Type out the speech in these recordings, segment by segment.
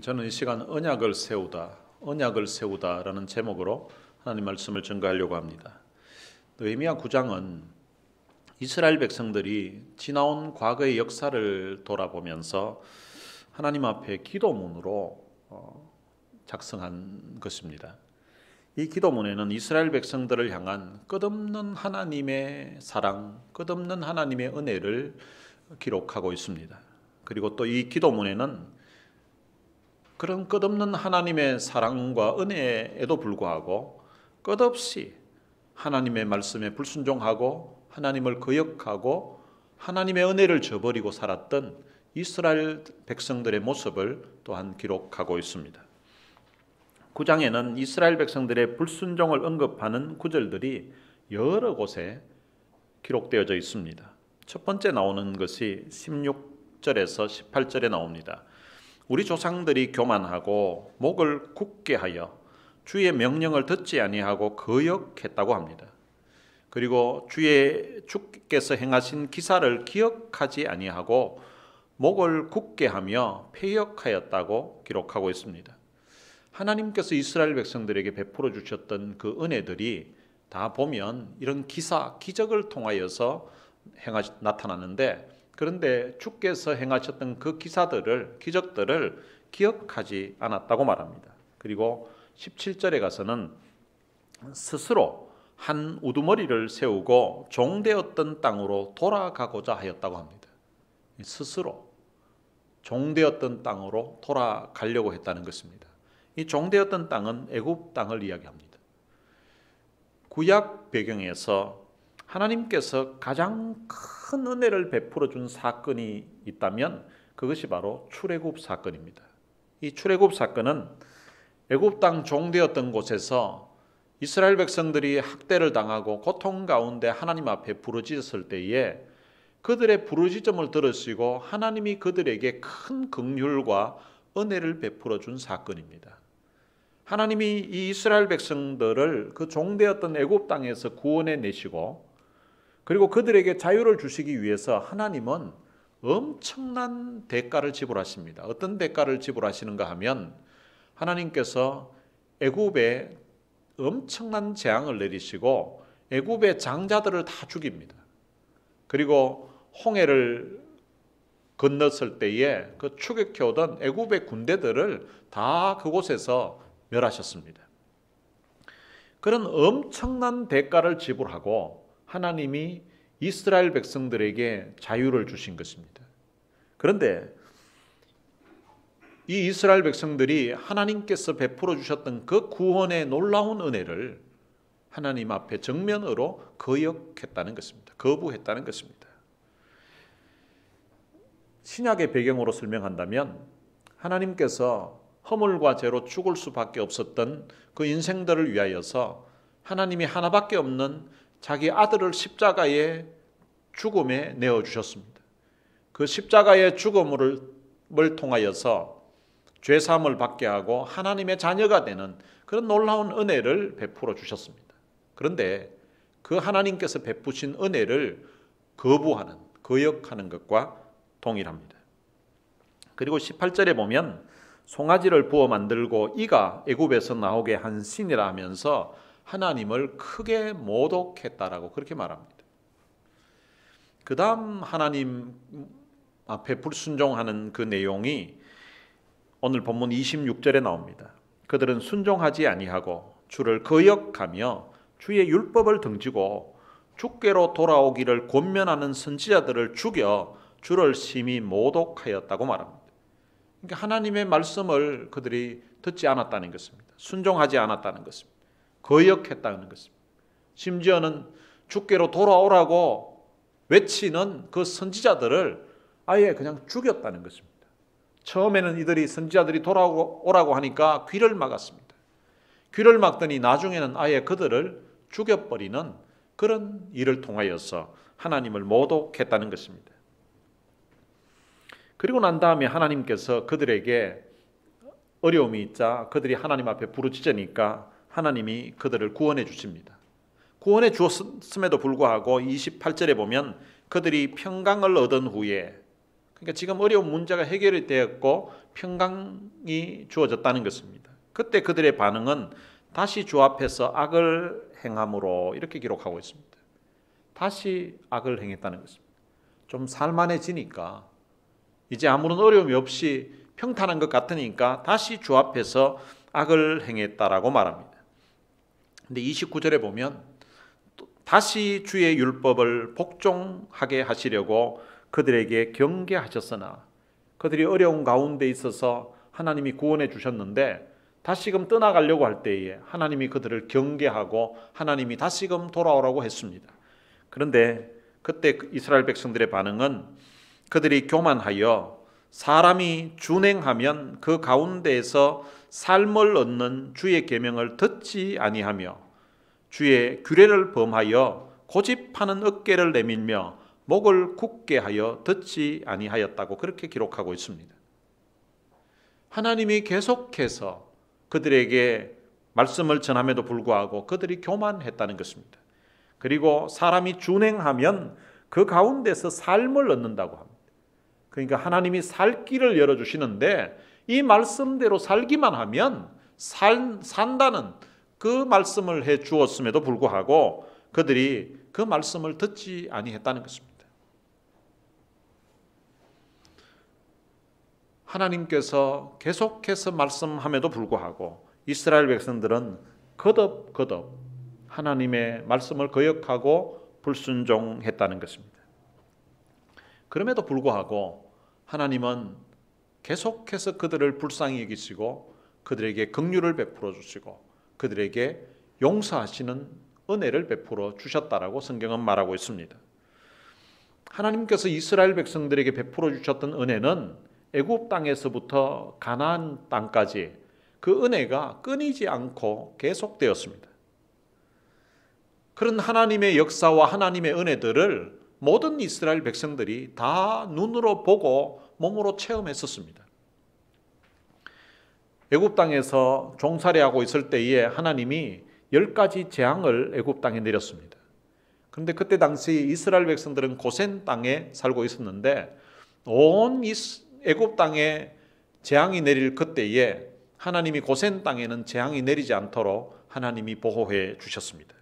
저는 이 시간 언약을 세우다라는 제목으로 하나님 말씀을 전가하려고 합니다. 느헤미야 9장은 이스라엘 백성들이 지나온 과거의 역사를 돌아보면서 하나님 앞에 기도문으로 작성한 것입니다. 이 기도문에는 이스라엘 백성들을 향한 끝없는 하나님의 사랑, 끝없는 하나님의 은혜를 기록하고 있습니다. 그리고 또 이 기도문에는 그런 끝없는 하나님의 사랑과 은혜에도 불구하고 끝없이 하나님의 말씀에 불순종하고 하나님을 거역하고 하나님의 은혜를 저버리고 살았던 이스라엘 백성들의 모습을 또한 기록하고 있습니다. 9장에는 이스라엘 백성들의 불순종을 언급하는 구절들이 여러 곳에 기록되어져 있습니다. 첫 번째 나오는 것이 16절에서 18절에 나옵니다. 우리 조상들이 교만하고 목을 굳게 하여 주의 명령을 듣지 아니하고 거역했다고 합니다. 그리고 주께서 행하신 기사를 기억하지 아니하고 목을 굳게 하며 패역하였다고 기록하고 있습니다. 하나님께서 이스라엘 백성들에게 베풀어 주셨던 그 은혜들이 다 보면 이런 기사, 기적을 통하여서 나타나는데, 그런데 주께서 행하셨던 그 기적들을 기억하지 않았다고 말합니다. 그리고 17절에 가서는 스스로 한 우두머리를 세우고 종되었던 땅으로 돌아가고자 하였다고 합니다. 스스로 종되었던 땅으로 돌아가려고 했다는 것입니다. 이 종되었던 땅은 애굽 땅을 이야기합니다. 구약 배경에서 하나님께서 가장 큰 은혜를 베풀어 준 사건이 있다면 그것이 바로 출애굽 사건입니다. 이 출애굽 사건은 애굽 땅 종되었던 곳에서 이스라엘 백성들이 학대를 당하고 고통 가운데 하나님 앞에 부르짖었을 때에 그들의 부르짖음을 들으시고 하나님이 그들에게 큰 긍휼과 은혜를 베풀어 준 사건입니다. 하나님이 이 이스라엘 백성들을 그 종되었던 애굽 땅에서 구원해 내시고 그리고 그들에게 자유를 주시기 위해서 하나님은 엄청난 대가를 지불하십니다. 어떤 대가를 지불하시는가 하면 하나님께서 애굽에 엄청난 재앙을 내리시고 애굽의 장자들을 다 죽입니다. 그리고 홍해를 건넜을 때에 그 추격해오던 애굽의 군대들을 다 그곳에서 멸하셨습니다. 그런 엄청난 대가를 지불하고 하나님이 이스라엘 백성들에게 자유를 주신 것입니다. 그런데 이 이스라엘 백성들이 하나님께서 베풀어 주셨던 그 구원의 놀라운 은혜를 하나님 앞에 정면으로 거역했다는 것입니다. 거부했다는 것입니다. 신약의 배경으로 설명한다면 하나님께서 허물과 죄로 죽을 수밖에 없었던 그 인생들을 위하여서 하나님이 하나밖에 없는 자기 아들을 십자가의 죽음에 내어주셨습니다. 그 십자가의 죽음을 통하여서 죄사함을 받게 하고 하나님의 자녀가 되는 그런 놀라운 은혜를 베풀어 주셨습니다. 그런데 그 하나님께서 베푸신 은혜를 거역하는 것과 동일합니다. 그리고 18절에 보면 송아지를 부어 만들고 이가 애굽에서 나오게 한 신이라 하면서 하나님을 크게 모독했다라고 그렇게 말합니다. 그 다음 하나님 앞에 불순종하는 그 내용이 오늘 본문 26절에 나옵니다. 그들은 순종하지 아니하고 주를 거역하며 주의 율법을 등지고 주께로 돌아오기를 권면하는 선지자들을 죽여 주를 심히 모독하였다고 말합니다. 그러니까 하나님의 말씀을 그들이 듣지 않았다는 것입니다. 순종하지 않았다는 것입니다. 거역했다는 것입니다. 심지어는 주께로 돌아오라고 외치는 그 선지자들을 아예 그냥 죽였다는 것입니다. 처음에는 이들이 선지자들이 돌아오라고 하니까 귀를 막았습니다. 귀를 막더니 나중에는 아예 그들을 죽여버리는 그런 일을 통하여서 하나님을 모독했다는 것입니다. 그리고 난 다음에 하나님께서 그들에게 어려움이 있자 그들이 하나님 앞에 부르짖으니까 하나님이 그들을 구원해 주십니다. 구원해 주었음에도 불구하고 28절에 보면 그들이 평강을 얻은 후에 그러니까 지금 어려운 문제가 해결이 되었고 평강이 주어졌다는 것입니다. 그때 그들의 반응은 다시 주 앞에서 악을 행함으로 이렇게 기록하고 있습니다. 다시 악을 행했다는 것입니다. 좀 살만해지니까 이제 아무런 어려움이 없이 평탄한 것 같으니까 다시 주 앞에서 악을 행했다라고 말합니다. 근데 29절에 보면 다시 주의 율법을 복종하게 하시려고 그들에게 경계하셨으나 그들이 어려운 가운데 있어서 하나님이 구원해 주셨는데 다시금 떠나가려고 할 때에 하나님이 그들을 경계하고 하나님이 다시금 돌아오라고 했습니다. 그런데 그때 이스라엘 백성들의 반응은 그들이 교만하여 사람이 준행하면 그 가운데에서 삶을 얻는 주의 계명을 듣지 아니하며 주의 규례를 범하여 고집하는 어깨를 내밀며 목을 굳게 하여 듣지 아니하였다고 그렇게 기록하고 있습니다. 하나님이 계속해서 그들에게 말씀을 전함에도 불구하고 그들이 교만했다는 것입니다. 그리고 사람이 준행하면 그 가운데서 삶을 얻는다고 합니다. 그러니까 하나님이 살 길을 열어주시는데 이 말씀대로 살기만 하면 산다는 그 말씀을 해 주었음에도 불구하고 그들이 그 말씀을 듣지 아니했다는 것입니다. 하나님께서 계속해서 말씀함에도 불구하고 이스라엘 백성들은 거듭 하나님의 말씀을 거역하고 불순종했다는 것입니다. 그럼에도 불구하고 하나님은 계속해서 그들을 불쌍히 여기시고 그들에게 긍휼을 베풀어 주시고 그들에게 용서하시는 은혜를 베풀어 주셨다라고 성경은 말하고 있습니다. 하나님께서 이스라엘 백성들에게 베풀어 주셨던 은혜는 애굽 땅에서부터 가나안 땅까지 그 은혜가 끊이지 않고 계속되었습니다. 그런 하나님의 역사와 하나님의 은혜들을 모든 이스라엘 백성들이 다 눈으로 보고 몸으로 체험했었습니다. 애굽 땅에서 종살이하고 있을 때에 하나님이 10가지 재앙을 애굽 땅에 내렸습니다. 그런데 그때 당시 이스라엘 백성들은 고센 땅에 살고 있었는데 온 애굽 땅에 재앙이 내릴 그때에 하나님이 고센 땅에는 재앙이 내리지 않도록 하나님이 보호해 주셨습니다.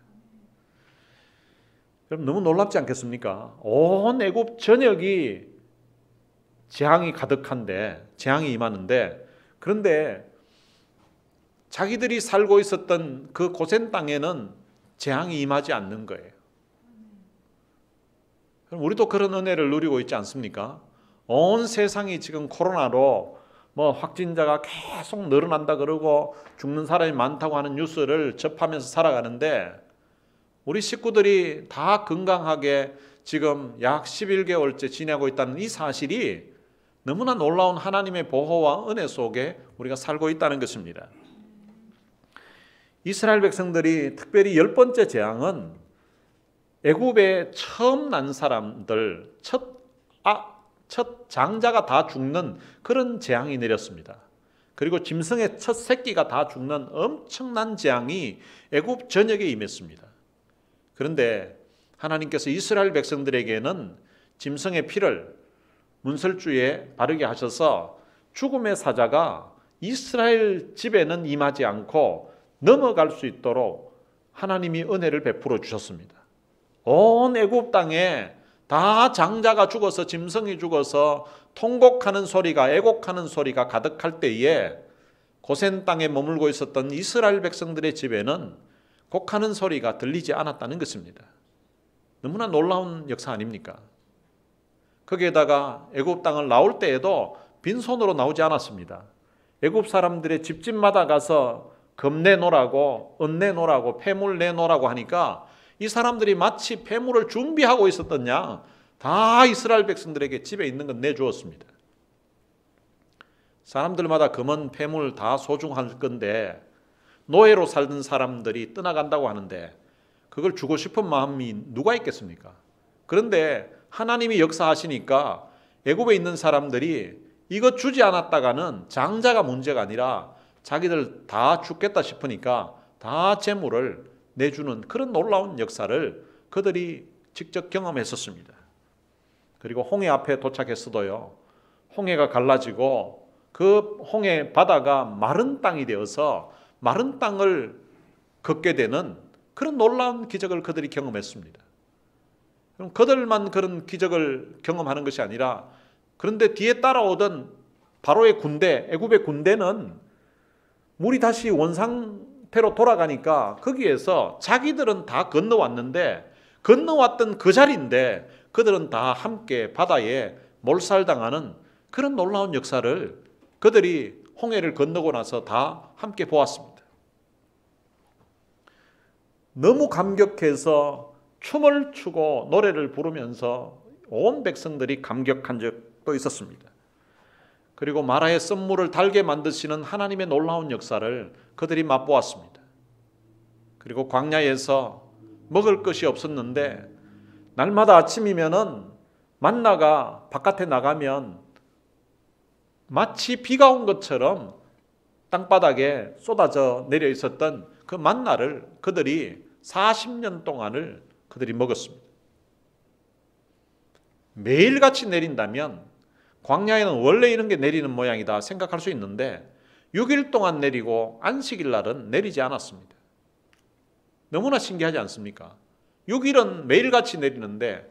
그럼 너무 놀랍지 않겠습니까? 온 애굽 전역이 재앙이 가득한데 재앙이 임하는데 그런데 자기들이 살고 있었던 그 고센 땅에는 재앙이 임하지 않는 거예요. 그럼 우리도 그런 은혜를 누리고 있지 않습니까? 온 세상이 지금 코로나로 확진자가 계속 늘어난다 그러고 죽는 사람이 많다고 하는 뉴스를 접하면서 살아가는데 우리 식구들이 다 건강하게 지금 약 11개월째 지내고 있다는 이 사실이 너무나 놀라운 하나님의 보호와 은혜 속에 우리가 살고 있다는 것입니다. 이스라엘 백성들이 특별히 10번째 재앙은 애굽에 처음 난 사람들 첫 장자가 다 죽는 그런 재앙이 내렸습니다. 그리고 짐승의 첫 새끼가 다 죽는 엄청난 재앙이 애굽 전역에 임했습니다. 그런데 하나님께서 이스라엘 백성들에게는 짐승의 피를 문설주에 바르게 하셔서 죽음의 사자가 이스라엘 집에는 임하지 않고 넘어갈 수 있도록 하나님이 은혜를 베풀어 주셨습니다. 온 애굽 땅에 다 장자가 죽어서 짐승이 죽어서 통곡하는 소리가 애곡하는 소리가 가득할 때에 고센 땅에 머물고 있었던 이스라엘 백성들의 집에는 곡하는 소리가 들리지 않았다는 것입니다. 너무나 놀라운 역사 아닙니까? 거기에다가 애굽 땅을 나올 때에도 빈손으로 나오지 않았습니다. 애굽 사람들의 집집마다 가서 금 내놓으라고, 은 내놓으라고, 폐물 내놓으라고 하니까 이 사람들이 마치 폐물을 준비하고 있었던 양 다 이스라엘 백성들에게 집에 있는 건 내주었습니다. 사람들마다 금은 폐물 다 소중할 건데 노예로 살던 사람들이 떠나간다고 하는데 그걸 주고 싶은 마음이 누가 있겠습니까? 그런데 하나님이 역사하시니까 애굽에 있는 사람들이 이거 주지 않았다가는 장자가 문제가 아니라 자기들 다 죽겠다 싶으니까 다 재물을 내주는 그런 놀라운 역사를 그들이 직접 경험했었습니다. 그리고 홍해 앞에 도착했어도요, 홍해가 갈라지고 그 홍해 바다가 마른 땅이 되어서 마른 땅을 걷게 되는 그런 놀라운 기적을 그들이 경험했습니다. 그럼 그들만 그런 기적을 경험하는 것이 아니라, 그런데 뒤에 따라오던 바로의 군대, 애굽의 군대는 물이 다시 원상태로 돌아가니까 거기에서 자기들은 다 건너왔는데, 건너왔던 그 자리인데 그들은 다 함께 바다에 몰살당하는 그런 놀라운 역사를 그들이 홍해를 건너고 나서 다 함께 보았습니다. 너무 감격해서 춤을 추고 노래를 부르면서 온 백성들이 감격한 적도 있었습니다. 그리고 마라의 썬물을 달게 만드시는 하나님의 놀라운 역사를 그들이 맛보았습니다. 그리고 광야에서 먹을 것이 없었는데 날마다 아침이면은 만나가 바깥에 나가면 마치 비가 온 것처럼 땅바닥에 쏟아져 내려 있었던 그 만나를 그들이 40년 동안을 그들이 먹었습니다. 매일같이 내린다면 광야에는 원래 이런 게 내리는 모양이다 생각할 수 있는데 6일 동안 내리고 안식일 날은 내리지 않았습니다. 너무나 신기하지 않습니까? 6일은 매일같이 내리는데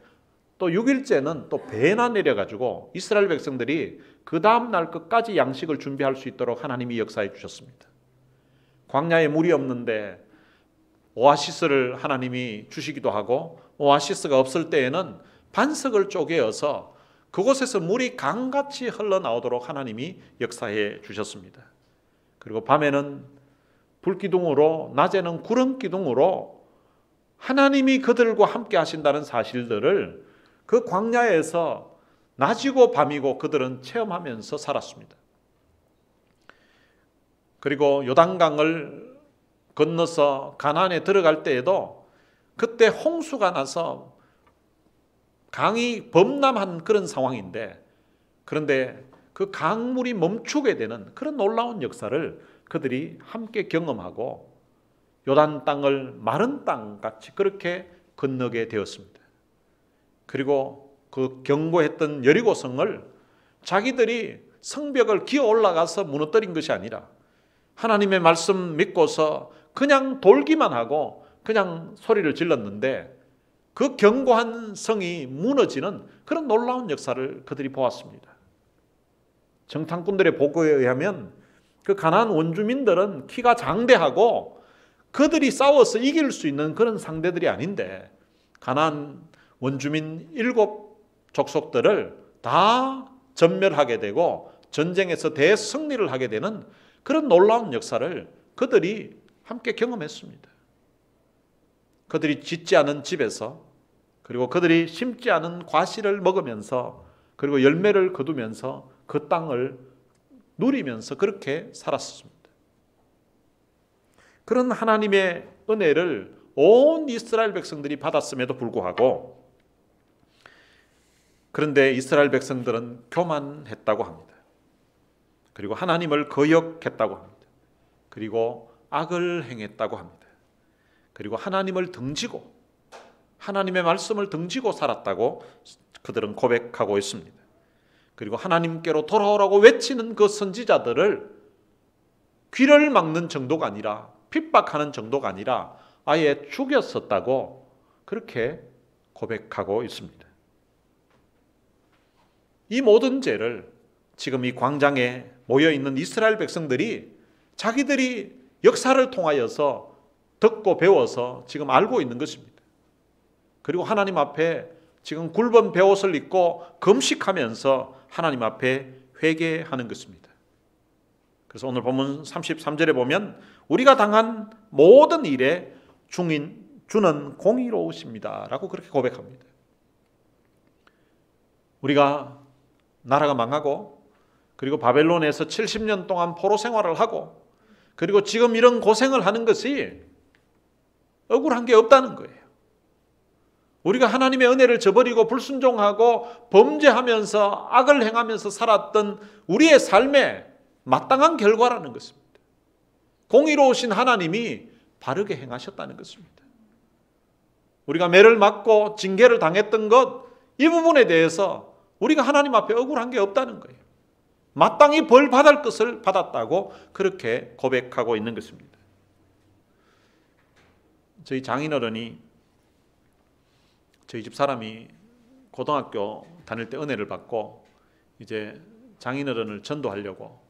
또 6일째는 또 배나 내려가지고 이스라엘 백성들이 그 다음 날 끝까지 양식을 준비할 수 있도록 하나님이 역사해 주셨습니다. 광야에 물이 없는데 오아시스를 하나님이 주시기도 하고, 오아시스가 없을 때에는 반석을 쪼개어서 그곳에서 물이 강같이 흘러나오도록 하나님이 역사해 주셨습니다. 그리고 밤에는 불기둥으로, 낮에는 구름기둥으로 하나님이 그들과 함께 하신다는 사실들을 그 광야에서 낮이고 밤이고 그들은 체험하면서 살았습니다. 그리고 요단강을 건너서 가나안에 들어갈 때에도 그때 홍수가 나서 강이 범람한 그런 상황인데, 그런데 그 강물이 멈추게 되는 그런 놀라운 역사를 그들이 함께 경험하고 요단 땅을 마른 땅같이 그렇게 건너게 되었습니다. 그리고 그 견고했던 여리고성을 자기들이 성벽을 기어 올라가서 무너뜨린 것이 아니라 하나님의 말씀 믿고서 그냥 돌기만 하고 그냥 소리를 질렀는데 그 견고한 성이 무너지는 그런 놀라운 역사를 그들이 보았습니다. 정탐꾼들의 보고에 의하면 그 가나안 원주민들은 키가 장대하고 그들이 싸워서 이길 수 있는 그런 상대들이 아닌데 가나안 원주민 7 족속들을 다 전멸하게 되고 전쟁에서 대승리를 하게 되는 그런 놀라운 역사를 그들이 함께 경험했습니다. 그들이 짓지 않은 집에서, 그리고 그들이 심지 않은 과실을 먹으면서, 그리고 열매를 거두면서 그 땅을 누리면서 그렇게 살았습니다. 그런 하나님의 은혜를 온 이스라엘 백성들이 받았음에도 불구하고, 그런데 이스라엘 백성들은 교만했다고 합니다. 그리고 하나님을 거역했다고 합니다. 그리고 악을 행했다고 합니다. 그리고 하나님을 등지고, 하나님의 말씀을 등지고 살았다고 그들은 고백하고 있습니다. 그리고 하나님께로 돌아오라고 외치는 그 선지자들을 귀를 막는 정도가 아니라, 핍박하는 정도가 아니라 아예 죽였었다고 그렇게 고백하고 있습니다. 이 모든 죄를 지금 이 광장에 모여있는 이스라엘 백성들이 자기들이 역사를 통하여서 듣고 배워서 지금 알고 있는 것입니다. 그리고 하나님 앞에 지금 굵은 베옷을 입고 금식하면서 하나님 앞에 회개하는 것입니다. 그래서 오늘 본문 33절에 보면 우리가 당한 모든 일에 주는 공의로우십니다 라고 그렇게 고백합니다. 우리가 나라가 망하고, 그리고 바벨론에서 70년 동안 포로 생활을 하고, 그리고 지금 이런 고생을 하는 것이 억울한 게 없다는 거예요. 우리가 하나님의 은혜를 저버리고 불순종하고 범죄하면서 악을 행하면서 살았던 우리의 삶의 마땅한 결과라는 것입니다. 공의로우신 하나님이 바르게 행하셨다는 것입니다. 우리가 매를 맞고 징계를 당했던 것, 이 부분에 대해서 우리가 하나님 앞에 억울한 게 없다는 거예요. 마땅히 벌 받을 것을 받았다고 그렇게 고백하고 있는 것입니다. 저희 장인어른이 저희 집 사람이 고등학교 다닐 때 은혜를 받고 이제 장인어른을 전도하려고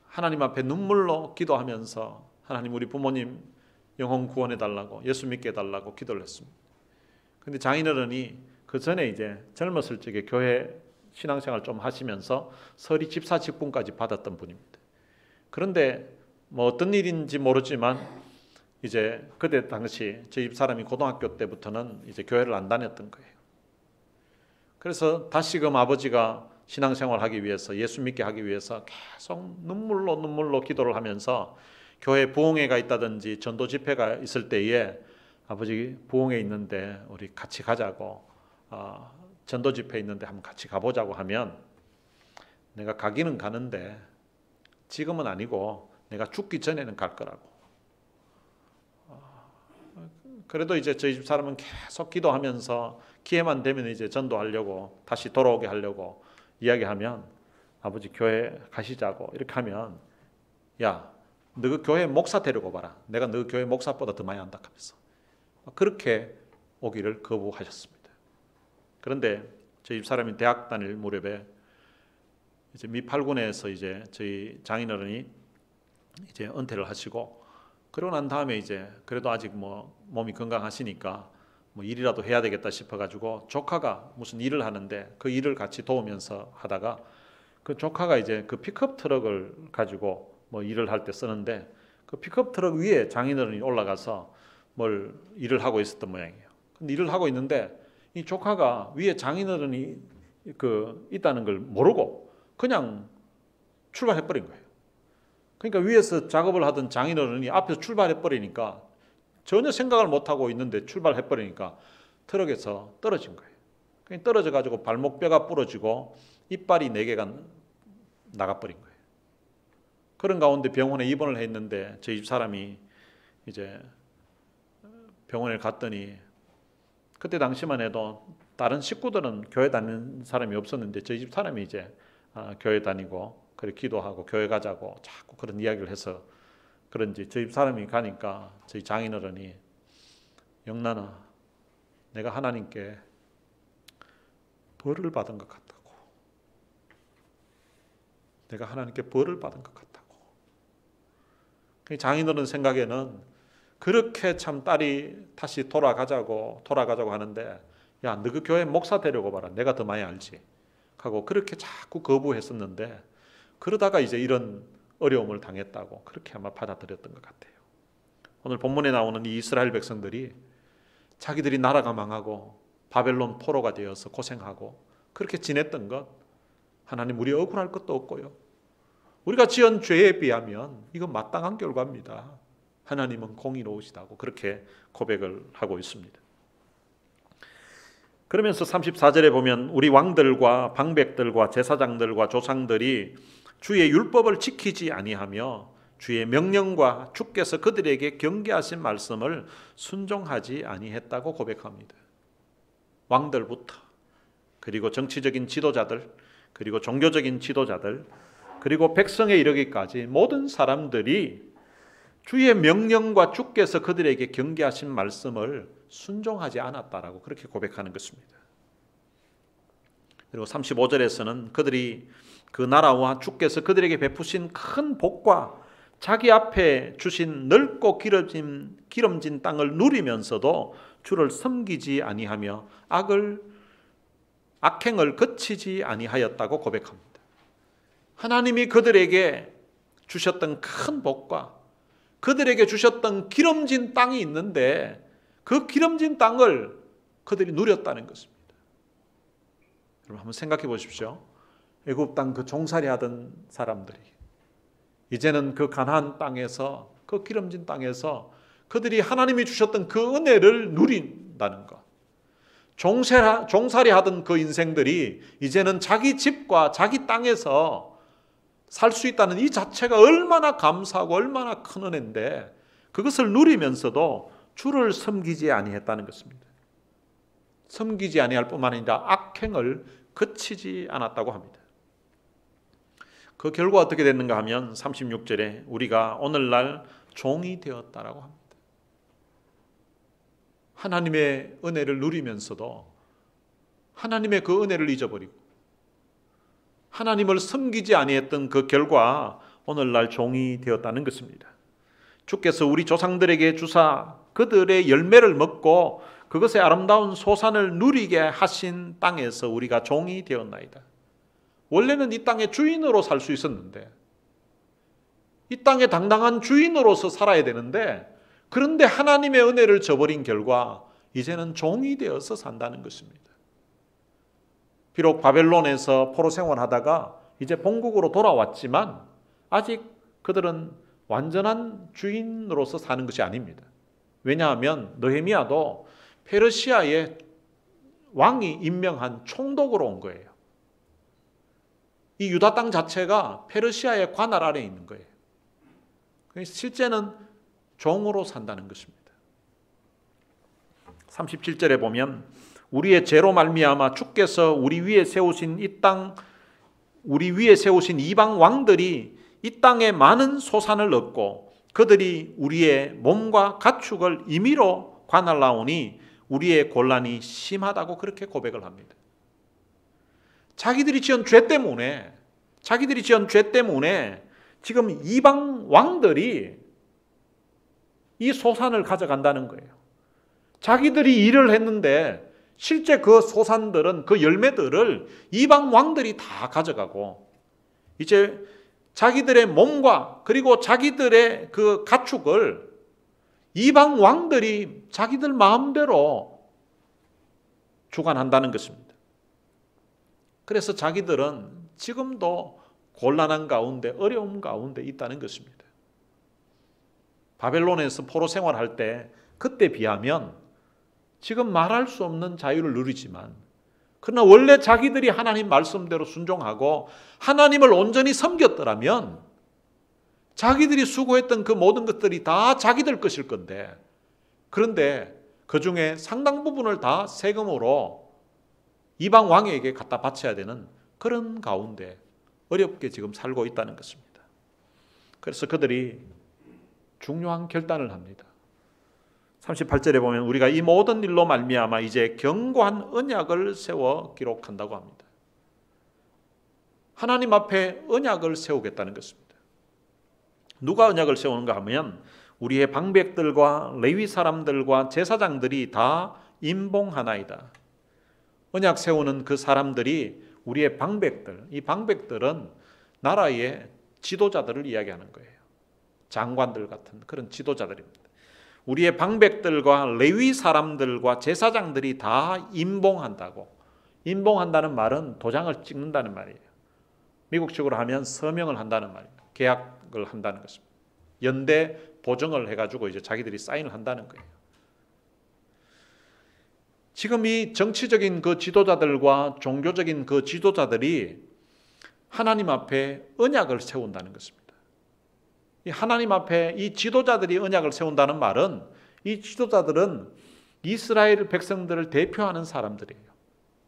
하나님 앞에 눈물로 기도하면서 하나님 우리 부모님 영혼 구원해 달라고 예수 믿게 해달라고 기도를 했습니다. 그런데 장인어른이 그 전에 이제 젊었을 적에 교회 신앙생활 좀 하시면서 서리 집사 직분까지 받았던 분입니다. 그런데 뭐 어떤 일인지 모르지만 이제 그때 당시 저희 집 사람이 고등학교 때부터는 이제 교회를 안 다녔던 거예요. 그래서 다시금 아버지가 신앙생활 하기 위해서 예수 믿게 하기 위해서 계속 눈물로 기도를 하면서 교회 부흥회가 있다든지 전도 집회가 있을 때에 아버지 부흥회 있는데 우리 같이 가자고 전도 집회 있는데 한번 같이 가보자고 하면 내가 가기는 가는데 지금은 아니고 내가 죽기 전에는 갈 거라고. 그래도 이제 저희 집 사람은 계속 기도하면서 기회만 되면 이제 전도하려고 다시 돌아오게 하려고 이야기하면 아버지 교회 가시자고 이렇게 하면 야, 너 그 교회 목사 데리고 봐라. 내가 너 교회 목사보다 더 많이 안다 하면서 그렇게 오기를 거부하셨습니다. 그런데 저희 집 사람이 대학 다닐 무렵에 이제 미 8군에서 이제 저희 장인어른이 이제 은퇴를 하시고 그러고 난 다음에 이제 그래도 아직 뭐 몸이 건강하시니까 뭐 일이라도 해야 되겠다 싶어가지고 조카가 무슨 일을 하는데 그 일을 같이 도우면서 하다가 그 조카가 이제 그 픽업 트럭을 가지고 뭐 일을 할 때 쓰는데 그 픽업 트럭 위에 장인어른이 올라가서 뭘 일을 하고 있었던 모양이에요. 근데 일을 하고 있는데 이 조카가 위에 장인어른이 그 있다는 걸 모르고 그냥 출발해 버린 거예요. 그러니까 위에서 작업을 하던 장인어른이 앞에서 출발해 버리니까 전혀 생각을 못 하고 있는데 출발해 버리니까 트럭에서 떨어진 거예요. 그러니까 떨어져 가지고 발목뼈가 부러지고 이빨이 4개가 나가 버린 거예요. 그런 가운데 병원에 입원을 했는데 저희 집 사람이 이제 병원에 갔더니 그때 당시만 해도 다른 식구들은 교회 다니는 사람이 없었는데 저희 집 사람이 이제 교회 다니고 그래 기도하고 교회 가자고 자꾸 그런 이야기를 해서 그런지 저희 집 사람이 가니까 저희 장인어른이 영란아 내가 하나님께 벌을 받은 것 같다고. 내가 하나님께 벌을 받은 것 같다고. 장인어른 생각에는 그렇게 참 딸이 다시 돌아가자고 하는데 야, 너 그 교회 목사 데리고 봐라. 내가 더 많이 알지. 하고 그렇게 자꾸 거부했었는데 그러다가 이제 이런 어려움을 당했다고 그렇게 아마 받아들였던 것 같아요. 오늘 본문에 나오는 이 이스라엘 백성들이 자기들이 나라가 망하고 바벨론 포로가 되어서 고생하고 그렇게 지냈던 것 하나님 우리 억울할 것도 없고요. 우리가 지은 죄에 비하면 이건 마땅한 결과입니다. 하나님은 공의로우시다고 그렇게 고백을 하고 있습니다. 그러면서 34절에 보면 우리 왕들과 방백들과 제사장들과 조상들이 주의 율법을 지키지 아니하며 주의 명령과 주께서 그들에게 경계하신 말씀을 순종하지 아니했다고 고백합니다. 왕들부터 그리고 정치적인 지도자들 그리고 종교적인 지도자들 그리고 백성에 이르기까지 모든 사람들이 주의 명령과 주께서 그들에게 경계하신 말씀을 순종하지 않았다라고 그렇게 고백하는 것입니다. 그리고 35절에서는 그들이 그 나라와 주께서 그들에게 베푸신 큰 복과 자기 앞에 주신 넓고 기름진 땅을 누리면서도 주를 섬기지 아니하며 악행을 그치지 아니하였다고 고백합니다. 하나님이 그들에게 주셨던 큰 복과 그들에게 주셨던 기름진 땅이 있는데 그 기름진 땅을 그들이 누렸다는 것입니다. 여러분 한번 생각해 보십시오. 애굽 땅 그 종살이 하던 사람들이 이제는 그 가나안 땅에서 그 기름진 땅에서 그들이 하나님이 주셨던 그 은혜를 누린다는 것. 종살이 하던 그 인생들이 이제는 자기 집과 자기 땅에서 살 수 있다는 이 자체가 얼마나 감사하고 얼마나 큰 은혜인데 그것을 누리면서도 주를 섬기지 아니했다는 것입니다. 섬기지 아니할 뿐만 아니라 악행을 그치지 않았다고 합니다. 그 결과 어떻게 됐는가 하면 36절에 우리가 오늘날 종이 되었다라고 합니다. 하나님의 은혜를 누리면서도 하나님의 그 은혜를 잊어버리고 하나님을 섬기지 아니했던 그 결과 오늘날 종이 되었다는 것입니다. 주께서 우리 조상들에게 주사 그들의 열매를 먹고 그것의 아름다운 소산을 누리게 하신 땅에서 우리가 종이 되었나이다. 원래는 이 땅의 주인으로 살 수 있었는데, 이 땅의 당당한 주인으로서 살아야 되는데, 그런데 하나님의 은혜를 저버린 결과 이제는 종이 되어서 산다는 것입니다. 비록 바벨론에서 포로 생활하다가 이제 본국으로 돌아왔지만 아직 그들은 완전한 주인으로서 사는 것이 아닙니다. 왜냐하면 느헤미야도 페르시아의 왕이 임명한 총독으로 온 거예요. 이 유다 땅 자체가 페르시아의 관할 아래에 있는 거예요. 실제는 종으로 산다는 것입니다. 37절에 보면 우리의 죄로 말미암아 주께서 우리 위에 세우신 이방 왕들이 이 땅에 많은 소산을 얻고 그들이 우리의 몸과 가축을 임의로 관할하오니 우리의 곤란이 심하다고 그렇게 고백을 합니다. 자기들이 지은 죄 때문에 지금 이방 왕들이 이 소산을 가져간다는 거예요. 자기들이 일을 했는데 실제 그 소산들은 그 열매들을 이방 왕들이 다 가져가고 이제 자기들의 몸과 그리고 자기들의 그 가축을 이방 왕들이 자기들 마음대로 주관한다는 것입니다. 그래서 자기들은 지금도 곤란한 가운데 어려움 가운데 있다는 것입니다. 바벨론에서 포로 생활할 때 그때 비하면 지금 말할 수 없는 자유를 누리지만 그러나 원래 자기들이 하나님 말씀대로 순종하고 하나님을 온전히 섬겼더라면 자기들이 수고했던 그 모든 것들이 다 자기들 것일 건데 그런데 그 중에 상당 부분을 다 세금으로 이방 왕에게 갖다 바쳐야 되는 그런 가운데 어렵게 지금 살고 있다는 것입니다. 그래서 그들이 중요한 결단을 합니다. 38절에 보면 우리가 이 모든 일로 말미암아 이제 견고한 언약을 세워 기록한다고 합니다. 하나님 앞에 언약을 세우겠다는 것입니다. 누가 언약을 세우는가 하면 우리의 방백들과 레위 사람들과 제사장들이 다 임봉하나이다. 언약 세우는 그 사람들이 우리의 방백들, 이 방백들은 나라의 지도자들을 이야기하는 거예요. 장관들 같은 그런 지도자들입니다. 우리의 방백들과 레위 사람들과 제사장들이 다 임봉한다고. 임봉한다는 말은 도장을 찍는다는 말이에요. 미국식으로 하면 서명을 한다는 말이에요. 계약을 한다는 것입니다. 연대 보증을 해가지고 이제 자기들이 사인을 한다는 거예요. 지금 이 정치적인 그 지도자들과 종교적인 그 지도자들이 하나님 앞에 언약을 세운다는 것입니다. 이 하나님 앞에 이 지도자들이 언약을 세운다는 말은 이 지도자들은 이스라엘 백성들을 대표하는 사람들이에요.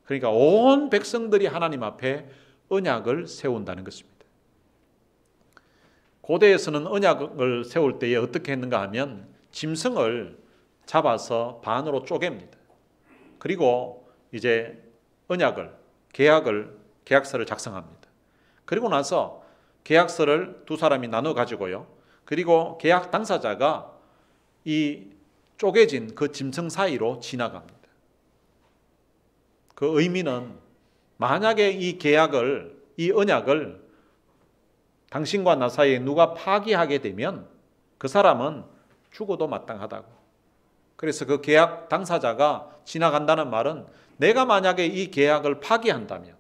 그러니까 온 백성들이 하나님 앞에 언약을 세운다는 것입니다. 고대에서는 언약을 세울 때에 어떻게 했는가 하면 짐승을 잡아서 반으로 쪼갭니다. 그리고 이제 계약서를 작성합니다. 그리고 나서 계약서를 두 사람이 나눠 가지고요. 그리고 계약 당사자가 이 쪼개진 그 짐승 사이로 지나갑니다. 그 의미는 만약에 이 언약을 당신과 나 사이에 누가 파기하게 되면 그 사람은 죽어도 마땅하다고. 그래서 그 계약 당사자가 지나간다는 말은 내가 만약에 이 계약을 파기한다면,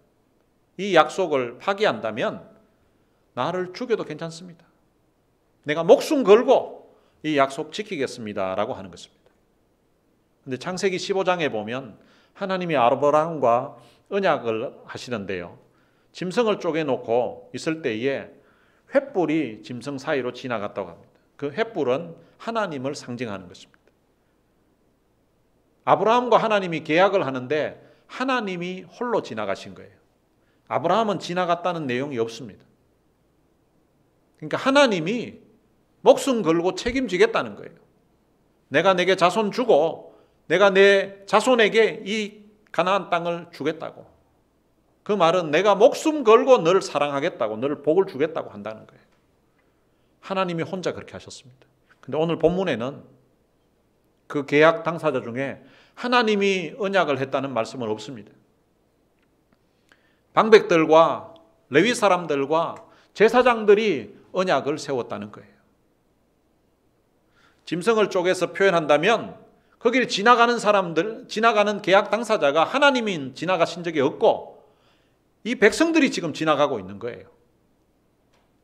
이 약속을 파기한다면 나를 죽여도 괜찮습니다. 내가 목숨 걸고 이 약속 지키겠습니다 라고 하는 것입니다. 그런데 창세기 15장에 보면 하나님이 아브라함과 언약을 하시는데요. 짐승을 쪼개놓고 있을 때에 횃불이 짐승 사이로 지나갔다고 합니다. 그 횃불은 하나님을 상징하는 것입니다. 아브라함과 하나님이 계약을 하는데 하나님이 홀로 지나가신 거예요. 아브라함은 지나갔다는 내용이 없습니다. 그러니까 하나님이 목숨 걸고 책임지겠다는 거예요. 내가 내게 자손 주고 내가 내 자손에게 이 가나안 땅을 주겠다고. 그 말은 내가 목숨 걸고 너를 사랑하겠다고, 너를 복을 주겠다고 한다는 거예요. 하나님이 혼자 그렇게 하셨습니다. 근데 오늘 본문에는 그 계약 당사자 중에 하나님이 언약을 했다는 말씀은 없습니다. 방백들과 레위 사람들과 제사장들이 언약을 세웠다는 거예요. 짐승을 쪼개서 표현한다면 거기를 지나가는 사람들, 지나가는 계약 당사자가 하나님이 지나가신 적이 없고 이 백성들이 지금 지나가고 있는 거예요.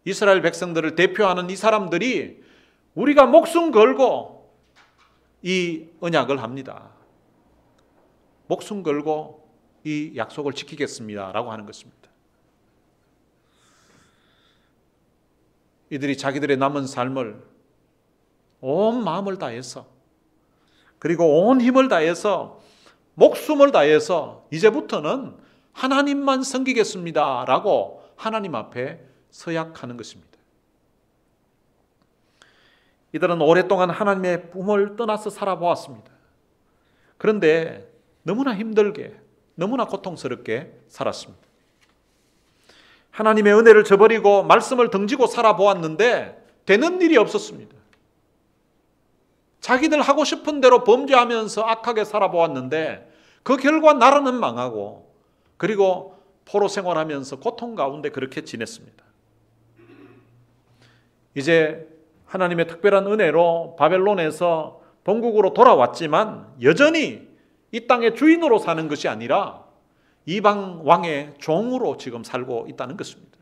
이스라엘 백성들을 대표하는 이 사람들이 우리가 목숨 걸고 이 언약을 합니다. 목숨 걸고 이 약속을 지키겠습니다 라고 하는 것입니다. 이들이 자기들의 남은 삶을 온 마음을 다해서 그리고 온 힘을 다해서 목숨을 다해서 이제부터는 하나님만 섬기겠습니다 라고 하나님 앞에 서약하는 것입니다. 이들은 오랫동안 하나님의 품을 떠나서 살아보았습니다. 그런데 너무나 힘들게, 너무나 고통스럽게 살았습니다. 하나님의 은혜를 저버리고 말씀을 등지고 살아보았는데 되는 일이 없었습니다. 자기들 하고 싶은 대로 범죄하면서 악하게 살아보았는데 그 결과 나라는 망하고 그리고 포로 생활하면서 고통 가운데 그렇게 지냈습니다. 이제 하나님의 특별한 은혜로 바벨론에서 본국으로 돌아왔지만 여전히 이 땅의 주인으로 사는 것이 아니라 이방 왕의 종으로 지금 살고 있다는 것입니다.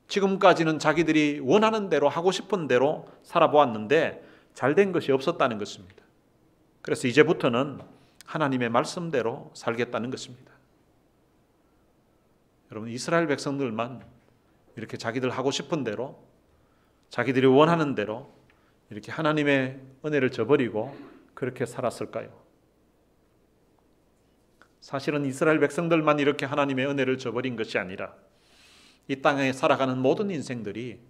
지금까지는 자기들이 원하는 대로 하고 싶은 대로 살아보았는데 잘된 것이 없었다는 것입니다. 그래서 이제부터는 하나님의 말씀대로 살겠다는 것입니다. 여러분, 이스라엘 백성들만 이렇게 자기들 하고 싶은 대로 자기들이 원하는 대로 이렇게 하나님의 은혜를 저버리고 그렇게 살았을까요? 사실은 이스라엘 백성들만 이렇게 하나님의 은혜를 저버린 것이 아니라 이 땅에 살아가는 모든 인생들이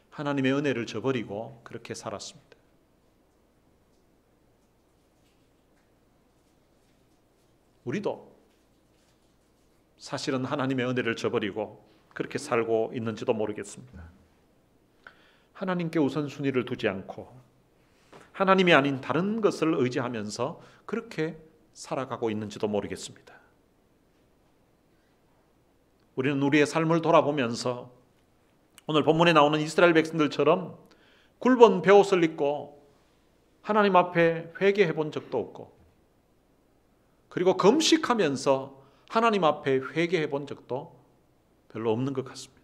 하나님의 은혜를 저버리고 그렇게 살았습니다. 우리도 사실은 하나님의 은혜를 저버리고 그렇게 살고 있는지도 모르겠습니다. 하나님께 우선순위를 두지 않고 하나님이 아닌 다른 것을 의지하면서 그렇게 살아가고 있는지도 모르겠습니다. 우리는 우리의 삶을 돌아보면서 오늘 본문에 나오는 이스라엘 백성들처럼 굵은 베옷을 입고 하나님 앞에 회개해 본 적도 없고 그리고 금식하면서 하나님 앞에 회개해 본 적도 별로 없는 것 같습니다.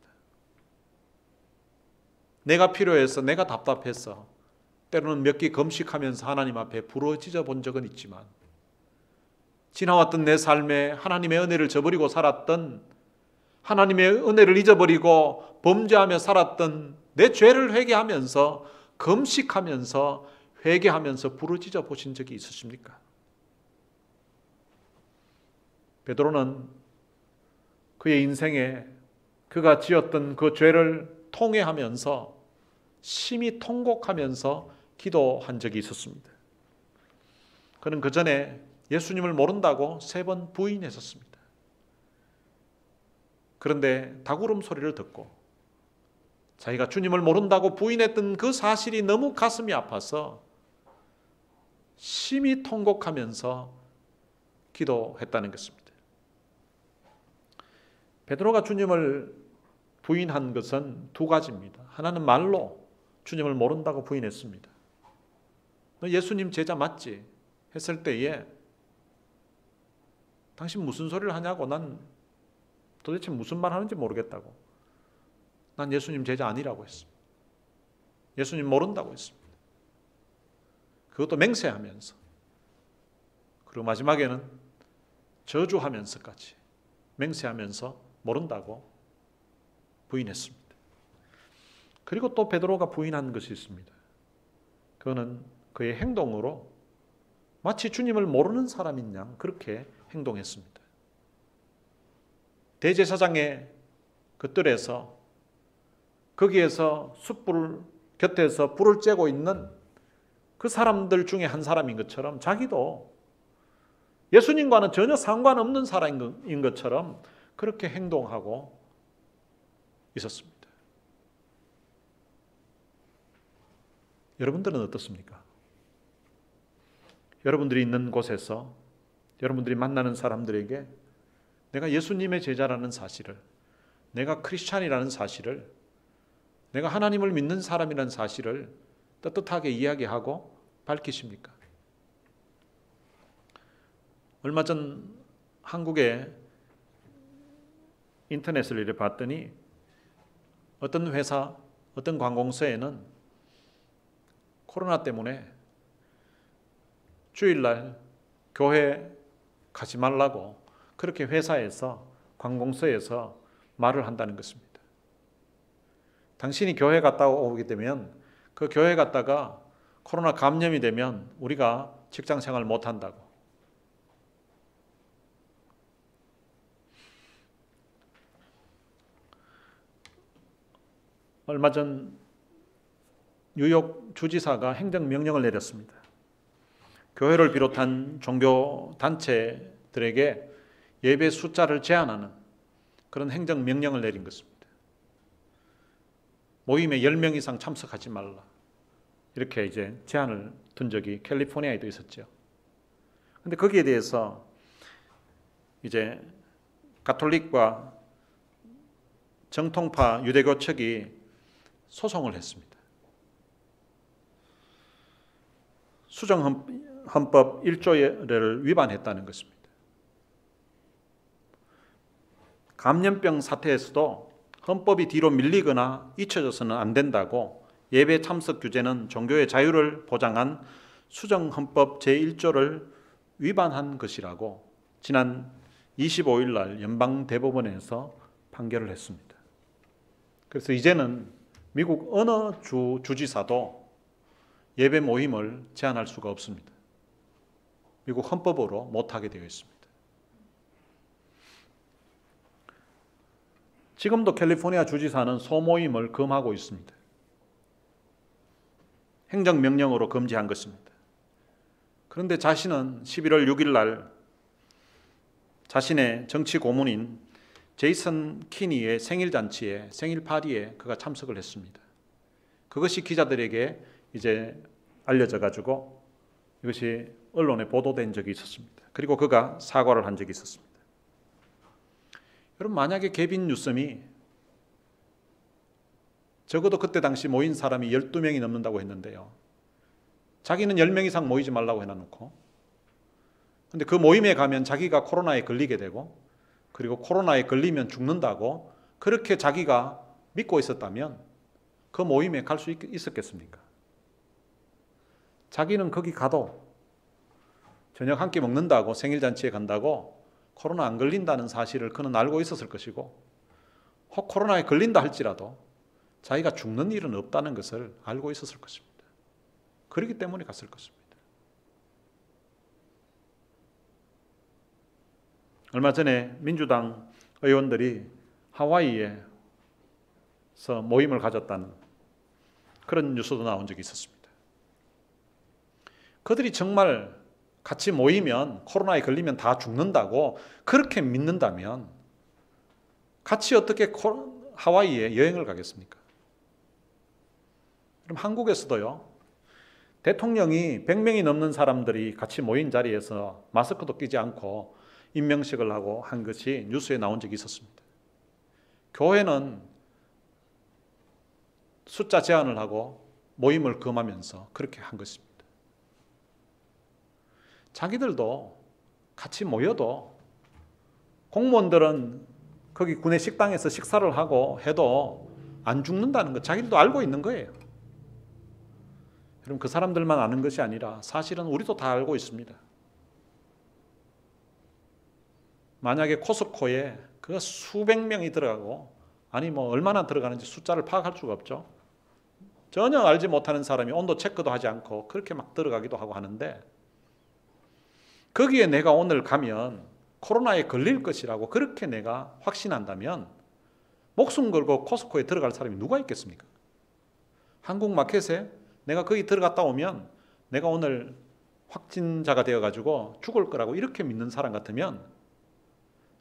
내가 필요해서 내가 답답해서 때로는 몇 끼 금식하면서 하나님 앞에 부러지져 본 적은 있지만 지나왔던 내 삶에 하나님의 은혜를 저버리고 살았던 하나님의 은혜를 잊어버리고 범죄하며 살았던 내 죄를 회개하면서 금식하면서 회개하면서 부러지져 보신 적이 있으십니까? 베드로는 그의 인생에 그가 지었던 그 죄를 통회하면서 심히 통곡하면서 기도한 적이 있었습니다. 그는 그 전에 예수님을 모른다고 3번 부인했었습니다. 그런데 닭울음 소리를 듣고 자기가 주님을 모른다고 부인했던 그 사실이 너무 가슴이 아파서 심히 통곡하면서 기도했다는 것입니다. 베드로가 주님을 부인한 것은 2가지입니다. 하나는 말로 주님을 모른다고 부인했습니다. 너 예수님 제자 맞지? 했을 때에 당신 무슨 소리를 하냐고, 난 도대체 무슨 말 하는지 모르겠다고, 난 예수님 제자 아니라고 했습니다. 예수님 모른다고 했습니다. 그것도 맹세하면서, 그리고 마지막에는 저주하면서까지 맹세하면서 모른다고 부인했습니다. 그리고 또 베드로가 부인한 것이 있습니다. 그거는 그의 행동으로 마치 주님을 모르는 사람인 양 그렇게 행동했습니다. 대제사장의 그 뜰에서 거기에서 숯불 곁에서 불을 쬐고 있는 그 사람들 중에 한 사람인 것처럼 자기도 예수님과는 전혀 상관없는 사람인 것처럼 그렇게 행동하고 있었습니다. 여러분들은 어떻습니까? 여러분들이 있는 곳에서 여러분들이 만나는 사람들에게 내가 예수님의 제자라는 사실을, 내가 크리스찬이라는 사실을, 내가 하나님을 믿는 사람이라는 사실을 떳떳하게 이야기하고 밝히십니까? 얼마 전 한국의 인터넷을 이렇게 봤더니 어떤 회사, 어떤 관공서에는 코로나 때문에 주일날 교회 가지 말라고 그렇게 회사에서, 관공서에서 말을 한다는 것입니다. 당신이 교회 갔다 오게 되면 그 교회 갔다가 코로나 감염이 되면 우리가 직장 생활 못 한다고. 얼마 전 뉴욕 주지사가 행정명령을 내렸습니다. 교회를 비롯한 종교 단체들에게 예배 숫자를 제한하는 그런 행정명령을 내린 것입니다. 모임에 10명 이상 참석하지 말라. 이렇게 이제 제한을 둔 적이 캘리포니아에도 있었죠. 근데 거기에 대해서 이제 가톨릭과 정통파 유대교 측이 소송을 했습니다. 수정헌법 1조를 위반했다는 것입니다. 감염병 사태에서도 헌법이 뒤로 밀리거나 잊혀져서는 안 된다고 예배 참석 규제는 종교의 자유를 보장한 수정헌법 제1조를 위반한 것이라고 지난 25일 날 연방대법원에서 판결을 했습니다. 그래서 이제는 미국 어느 주지사도 예배 모임을 제한할 수가 없습니다. 미국 헌법으로 못하게 되어 있습니다. 지금도 캘리포니아 주지사는 소모임을 금하고 있습니다. 행정명령으로 금지한 것입니다. 그런데 자신은 11월 6일 날 자신의 정치 고문인 제이슨 키니의 생일잔치에, 생일 파티에 그가 참석을 했습니다. 그것이 기자들에게 이제 알려져 가지고 이것이 언론에 보도된 적이 있었습니다. 그리고 그가 사과를 한 적이 있었습니다. 여러분, 만약에 개빈 뉴섬이 적어도 그때 당시 모인 사람이 12명이 넘는다고 했는데요. 자기는 10명 이상 모이지 말라고 해놔놓고, 근데 그 모임에 가면 자기가 코로나에 걸리게 되고, 그리고 코로나에 걸리면 죽는다고 그렇게 자기가 믿고 있었다면 그 모임에 갈 수 있었겠습니까? 자기는 거기 가도 저녁 한 끼 먹는다고, 생일잔치에 간다고 코로나 안 걸린다는 사실을 그는 알고 있었을 것이고, 혹 코로나에 걸린다 할지라도 자기가 죽는 일은 없다는 것을 알고 있었을 것입니다. 그렇기 때문에 갔을 것입니다. 얼마 전에 민주당 의원들이 하와이에서 모임을 가졌다는 그런 뉴스도 나온 적이 있었습니다. 그들이 정말 같이 모이면 코로나에 걸리면 다 죽는다고 그렇게 믿는다면 같이 어떻게 하와이에 여행을 가겠습니까? 그럼 한국에서도요, 대통령이 100명이 넘는 사람들이 같이 모인 자리에서 마스크도 끼지 않고 임명식을 하고 한 것이 뉴스에 나온 적이 있었습니다. 교회는 숫자 제한을 하고 모임을 금하면서 그렇게 한 것입니다. 자기들도 같이 모여도, 공무원들은 거기 군의 식당에서 식사를 하고 해도 안 죽는다는 것 자기들도 알고 있는 거예요. 여러분, 그 사람들만 아는 것이 아니라 사실은 우리도 다 알고 있습니다. 만약에 코스코에 그 수백 명이 들어가고, 아니 뭐 얼마나 들어가는지 숫자를 파악할 수가 없죠. 전혀 알지 못하는 사람이 온도 체크도 하지 않고 그렇게 막 들어가기도 하고 하는데, 거기에 내가 오늘 가면 코로나에 걸릴 것이라고 그렇게 내가 확신한다면 목숨 걸고 코스코에 들어갈 사람이 누가 있겠습니까? 한국 마켓에 내가 거기 들어갔다 오면 내가 오늘 확진자가 되어가지고 죽을 거라고 이렇게 믿는 사람 같으면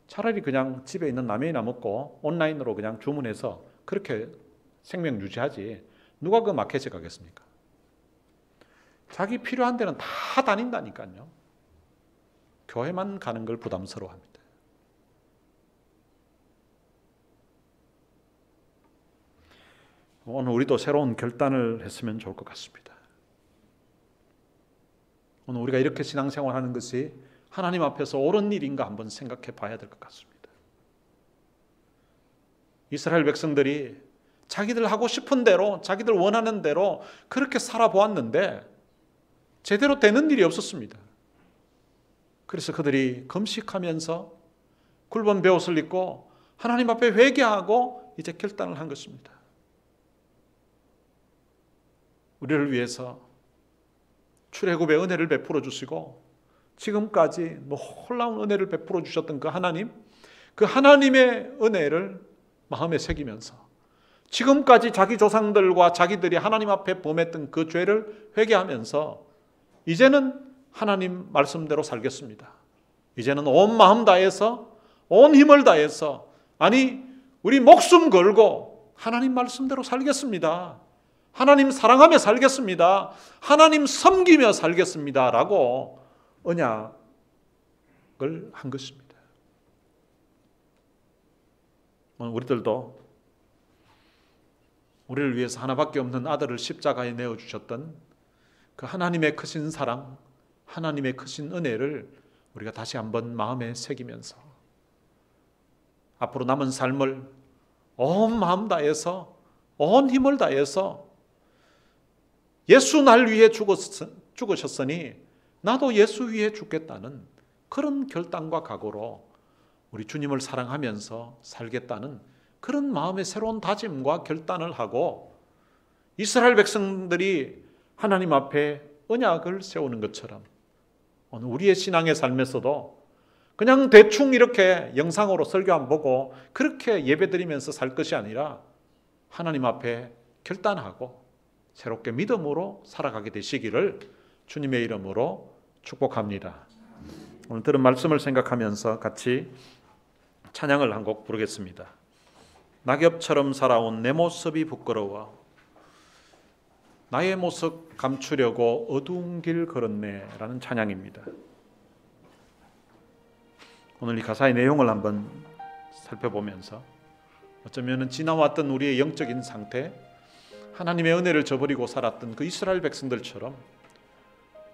차라리 그냥 집에 있는 라면이나 먹고 온라인으로 그냥 주문해서 그렇게 생명 유지하지 누가 그 마켓에 가겠습니까? 자기 필요한 데는 다 다닌다니까요. 교회만 가는 걸 부담스러워합니다. 오늘 우리도 새로운 결단을 했으면 좋을 것 같습니다. 오늘 우리가 이렇게 신앙생활하는 것이 하나님 앞에서 옳은 일인가 한번 생각해 봐야 될 것 같습니다. 이스라엘 백성들이 자기들 하고 싶은 대로 자기들 원하는 대로 그렇게 살아보았는데 제대로 되는 일이 없었습니다. 그래서 그들이 금식하면서 굵은 베옷을 입고 하나님 앞에 회개하고 이제 결단을 한 것입니다. 우리를 위해서 출애굽의 은혜를 베풀어 주시고 지금까지 놀라운 은혜를 베풀어 주셨던 그 하나님의 은혜를 마음에 새기면서 지금까지 자기 조상들과 자기들이 하나님 앞에 범했던 그 죄를 회개하면서 이제는 하나님 말씀대로 살겠습니다. 이제는 온 마음 다해서 온 힘을 다해서 우리 목숨 걸고 하나님 말씀대로 살겠습니다. 하나님 사랑하며 살겠습니다. 하나님 섬기며 살겠습니다. 라고 언약을 한 것입니다. 우리들도 우리를 위해서 하나밖에 없는 아들을 십자가에 내어주셨던 그 하나님의 크신 사랑, 하나님의 크신 은혜를 우리가 다시 한번 마음에 새기면서 앞으로 남은 삶을 온 마음 다해서 온 힘을 다해서 예수 날 위해 죽으셨으니 나도 예수 위해 죽겠다는 그런 결단과 각오로 우리 주님을 사랑하면서 살겠다는 그런 마음의 새로운 다짐과 결단을 하고 이스라엘 백성들이 하나님 앞에 언약을 세우는 것처럼 오늘 우리의 신앙의 삶에서도 그냥 대충 이렇게 영상으로 설교 안 보고 그렇게 예배드리면서 살 것이 아니라 하나님 앞에 결단하고 새롭게 믿음으로 살아가게 되시기를 주님의 이름으로 축복합니다. 오늘 들은 말씀을 생각하면서 같이 찬양을 한 곡 부르겠습니다. 낙엽처럼 살아온 내 모습이 부끄러워 나의 모습 감추려고 어두운 길 걸었네 라는 찬양입니다. 오늘 이 가사의 내용을 한번 살펴보면서 어쩌면 지나왔던 우리의 영적인 상태, 하나님의 은혜를 저버리고 살았던 그 이스라엘 백성들처럼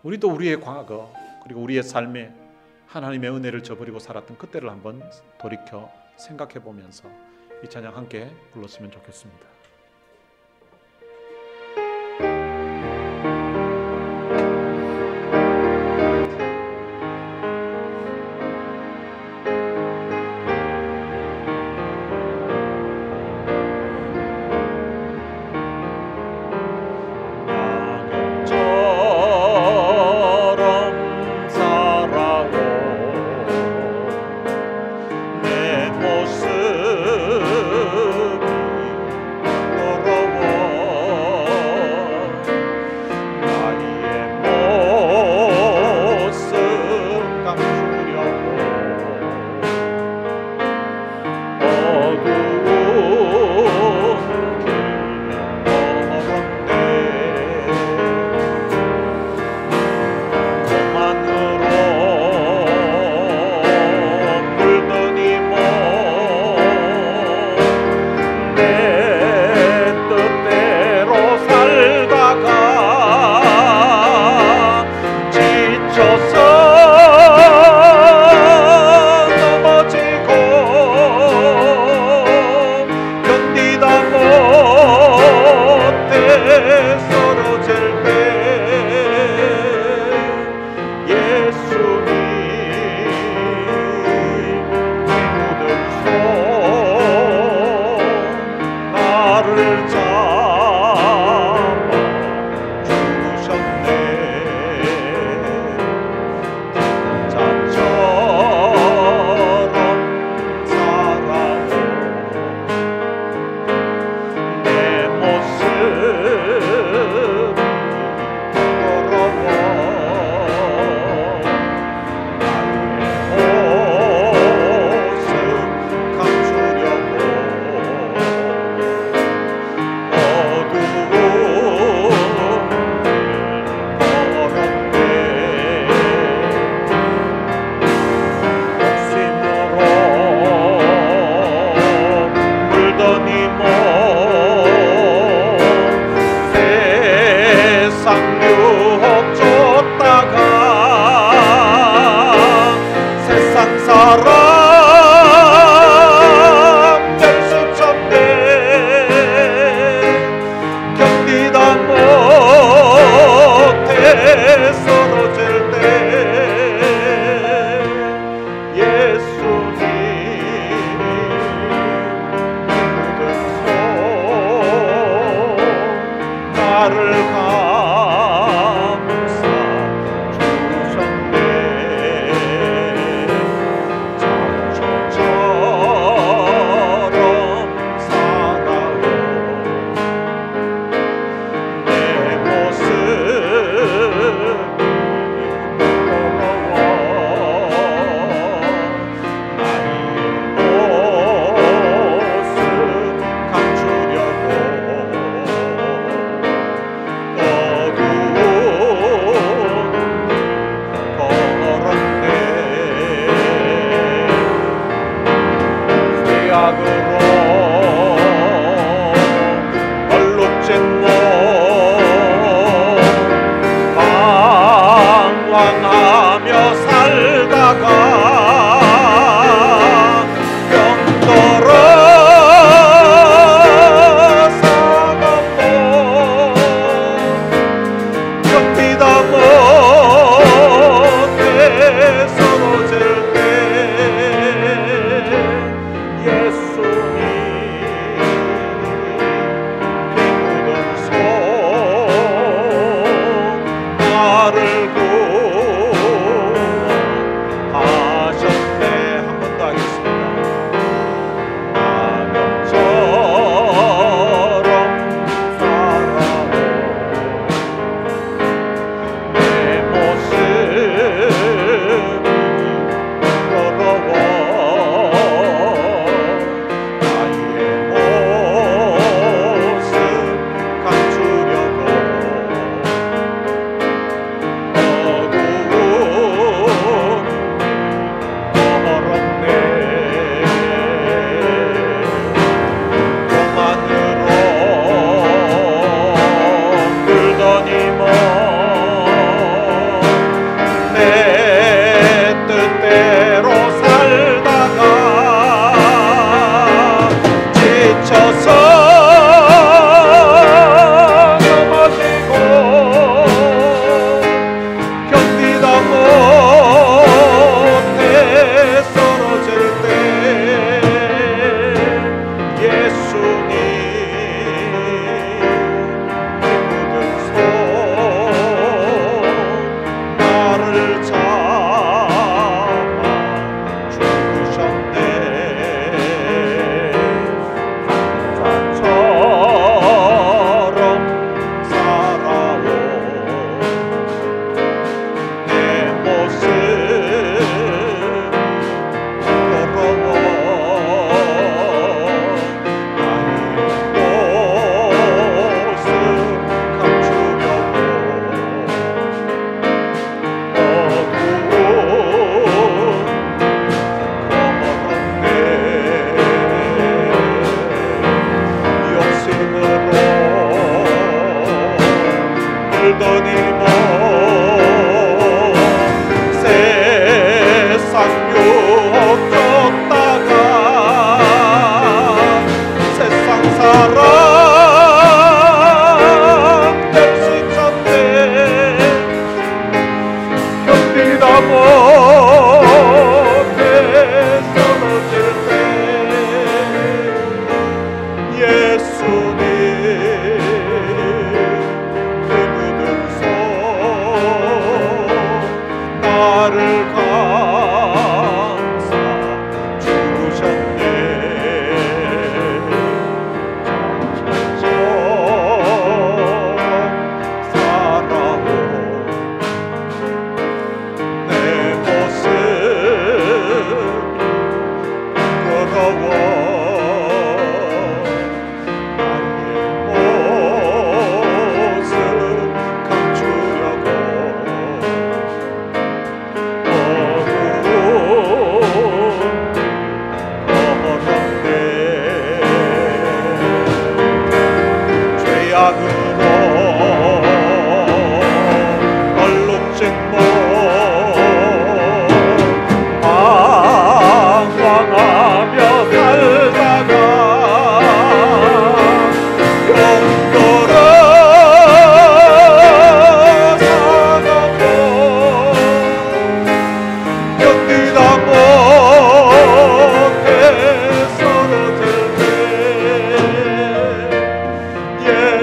우리도 우리의 과거 그리고 우리의 삶에 하나님의 은혜를 저버리고 살았던 그때를 한번 돌이켜 생각해 보면서 이 찬양 함께 불렀으면 좋겠습니다.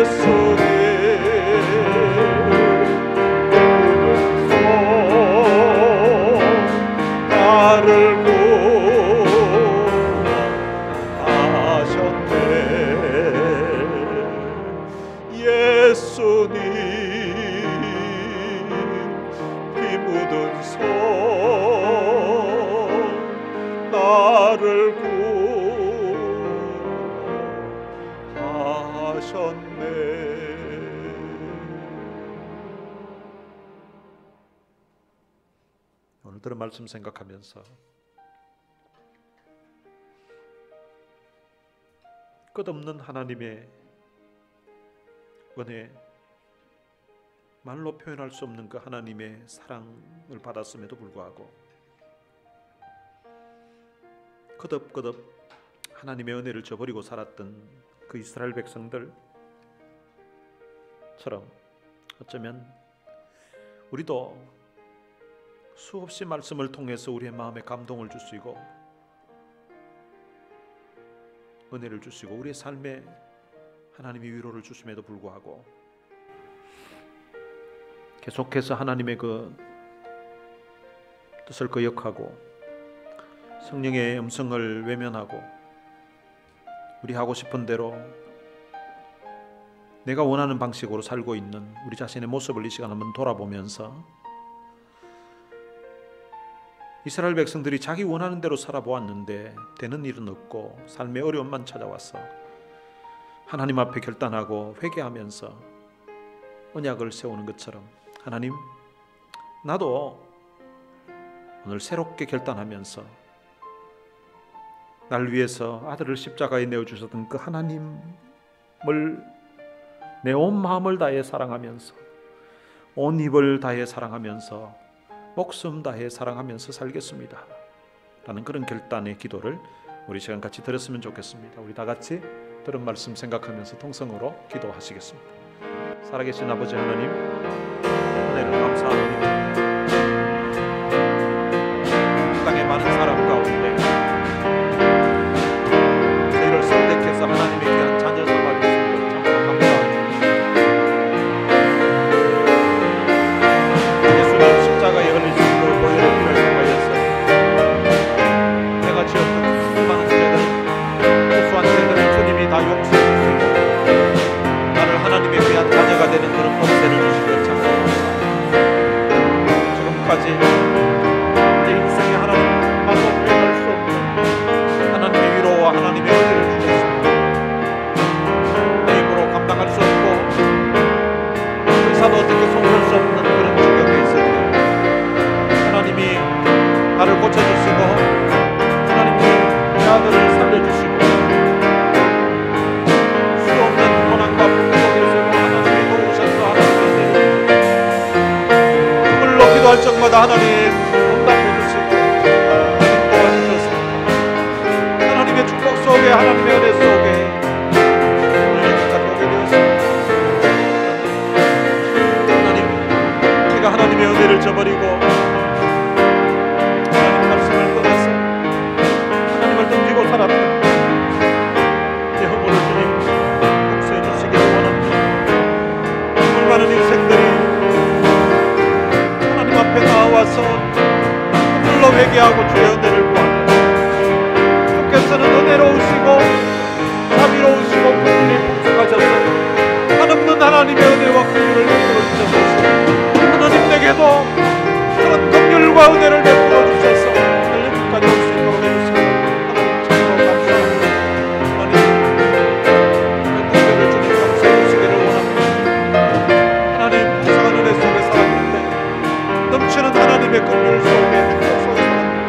예수님 주님 피 묻은 손 나를 구하셨네. 오늘 들은 말씀 생각하면서 끝없는 하나님의 은혜, 말로 표현할 수 없는 그 하나님의 사랑을 받았음에도 불구하고 거듭거듭 하나님의 은혜를 저버리고 살았던 그 이스라엘 백성들처럼 어쩌면 우리도 수없이 말씀을 통해서 우리의 마음에 감동을 주시고 은혜를 주시고 우리의 삶에 하나님이 위로를 주심에도 불구하고 계속해서 하나님의 그 뜻을 거역하고 성령의 음성을 외면하고 우리 하고 싶은 대로 내가 원하는 방식으로 살고 있는 우리 자신의 모습을 이 시간 한번 돌아보면서 이스라엘 백성들이 자기 원하는 대로 살아보았는데 되는 일은 없고 삶의 어려움만 찾아와서 하나님 앞에 결단하고 회개하면서 언약을 세우는 것처럼 하나님, 나도 오늘 새롭게 결단하면서 날 위해서 아들을 십자가에 내어주셨던 그 하나님을 내 온 마음을 다해 사랑하면서 온 입을 다해 사랑하면서 목숨 다해 사랑하면서 살겠습니다 라는 그런 결단의 기도를 우리 시간 같이 드렸으면 좋겠습니다. 우리 다 같이 들은 말씀 생각하면서 통성으로 기도하시겠습니다. 살아계신 아버지 하나님, 은혜를 감사합니다. 땅의 많은 사람 가운데 저희를 선택해서 하나님의 귀한 자녀 삼아주신 것 참으로 감사합니다. 예수님 십자가에 흘리신 그 보혈의 피를 통하여서 내가 지었던 수많은 죄들, 무수한 죄들을 주님이 다 용서해 주시고 나를 하나님의 귀한 자녀가 되는 그런 권세를 주신 것 참으로 감사합니다. 지금까지 내 인생에 하나님 말로 표현할 수 없는 하나님의 위로와 하나님의 은혜를 주셨습니다. 내 힘으로 감당할 수 없고 의사도 어떻게 손댈 수 없는 그런 중경에 있을 때 하나님이 나를 고쳐주시고 하나님이 내 아들을 살려주시고 수 없는 고난과 풍속에서 하나님이 도우셔서 하나님의 은혜를 주물러 기도할 적마다 하나님 응답해 주시고 도와주셔서 하나님의 축복 속에 하나님의 은혜 속에 오늘 여기까지 오게 되었습니다. 하나님, 제가 하나님의 은혜를 저버리고 하나님 말씀을 떠나서 하나님을 던지고 살았던 제 허물을 주님 용서해 주시기를 원합니다. 눈물 많은 인생들이 하나님 앞에 나와서 눈물로 회개하고 주의 은혜를 구하며 주께서는 은혜로우시고 자비로우시고 긍휼이 풍성하셔서 한없는 하나님의 은혜와 긍휼을 베풀어 주셔서 하나님 내게도 그런 긍휼과 은혜를 베풀어 주셔서 오늘 여기까지 올 수 있도록 해주시고 하나님 참으로 감사합니다. 하나님 긍휼을 주님 감사해 주시기를 원합니다. 하나님 이상한 은혜 속에 살았는데 넘치는 하나님의 긍휼 속에 축복 속에 살았는데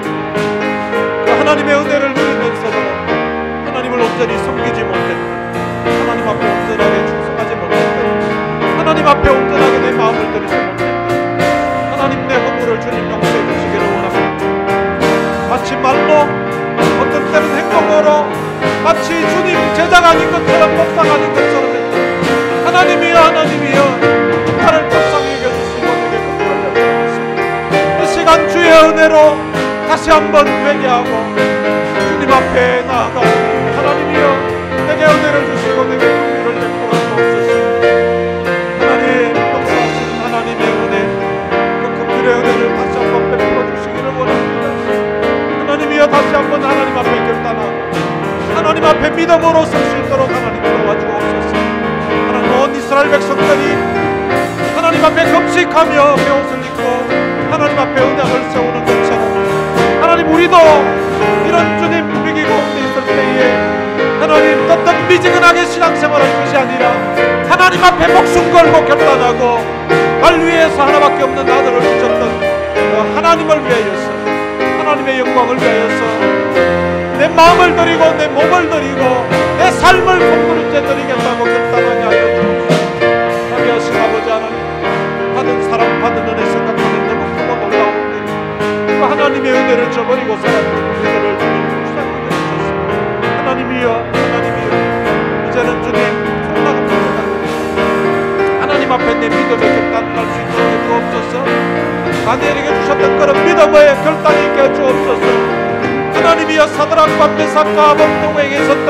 그 하나님의 은혜를 누리면서도 하나님을 온전히 섬기지 못했던 하나님 앞에 온전하게 충성하지 못했던 하나님 앞에 온전하게 내 마음을 들이지 못했던 하나님 내 허물을 주님 용서해 주시기를 원합니다. 마치 말로 어떤 때는 행동으로 마치 주님 제자가 아닌 것처럼 묵상하는 것처럼 했던 하나님이여 하나님이여 나를 불쌍히 여겨주시고 내게 긍휼을 베풀어주시고 이 시간 주의 은혜로 다시 한번 회개하고 주님 앞에 나아가오니 하나님이여 내게 은혜를 주시고 내게 긍휼을 베풀어 주옵소서. 하나님 역사하시는 하나님의 은혜 그 긍휼의 은혜를 다시 한번 베풀어 주시기를 원합니다. 하나님이여 다시 한번 하나님 앞에 결단하고 하나님 앞에 믿음으로 설 수 있도록 하나님 도와주옵소서. 하나님 온 이스라엘 백성들이 앞에 금식하며 배옷을 입고 하나님 앞에 언약을 세우는 것처럼 하나님 우리도 이런 주님 위기 가운데 있을 때에 하나님 어떤 미지근하게 신앙생활할 것이 아니라 하나님 앞에 목숨 걸고 결단하고 날 위해서 하나밖에 없는 아들을 주셨던 그 하나님을 위하여서 하나님의 영광을 위하여서 내 마음을 드리고 내 몸을 드리고 내 삶을 품부르째 드리겠다고 결단하게 하여 주옵소서. 자비하신 아버지 하나님, 받은 사랑 받은 은혜 생각하면 너무 크고 놀라운데 그 하나님의 은혜를 저버리고 살았던 우리들을 주님 추장하게 하셨습니다. 하나님이여 하나님이여 이제는 주님 코로나가 끝나고 하나님 앞에 내 믿음의 결단을 할 수 있도록 해주옵소서. 다니엘에게 주셨던 그런 믿음의 결단이 있게 해주옵소서. 하나님이여 사드락과 메삭과 아벳네고에게 있었던